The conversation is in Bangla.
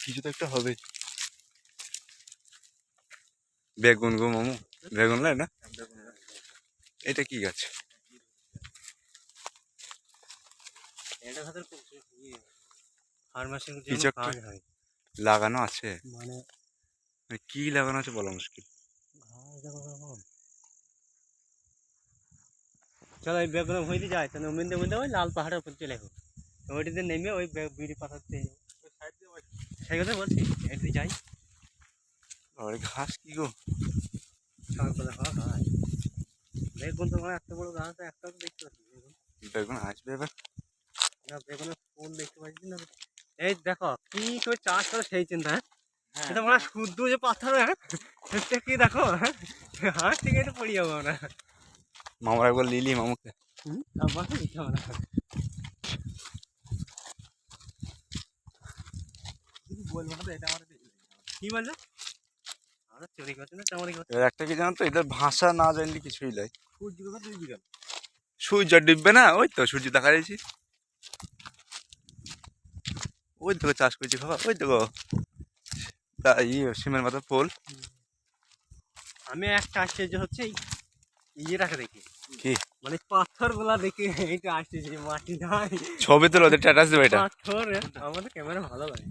কিছু তো একটা হবে। বেগুন গো মামু, বেগুন লাই না? এটা কি গাছ? কিছু একটা লাগানো আছে, মানে কি লাগানো আছে বলা মুশকিল। চলো ওই বেগুন হইতে যায়, তাহলে মিন্দে মিন্দে ওই লাল পাহাড়ের উপর চলে যাবো, ওইটিতে নেমে ওই বিড়ি পাতা সেই কথা বলছি, এটি যাই। আর ঘাস কি গো? বেগুন তো মানে এত বড় গাছ, একটা তো দেখতে পাচ্ছি বেগুন আসবে এবার। না, বেগুনের ফুল দেখতে পাচ্ছি না। এই দেখো কি করে চাষ করে সেই চিন্তা। হ্যাঁ, এটা মানে শুদ্ধ যে পাথর, কি দেখো, হাত থেকে এটা পড়ে যাবো আমরা। মামার একবার লিলি মামুকে। কি বলছো? আমরা চুরি করছি না চামারি করছি। এবার একটা কি জানো তো, এদের ভাষা না জানলে কিছুই নাই। সূর্য ডুববে না, ওই তো সূর্য দেখা যাচ্ছি, ওই তো চাষ করছি খাওয়া, ওই তো সিমের মাথার পোল। আমি একটা আশ্চর্য হচ্ছে ইয়েটাকে দেখি, কি মানে পাথর গুলা দেখে এইটা আসতেছে, মাটি নাই ছবি তোলো, ওদের স্ট্যাটাস দেবে এটা। পাথর। আমাদের ক্যামেরা ভালো লাগে।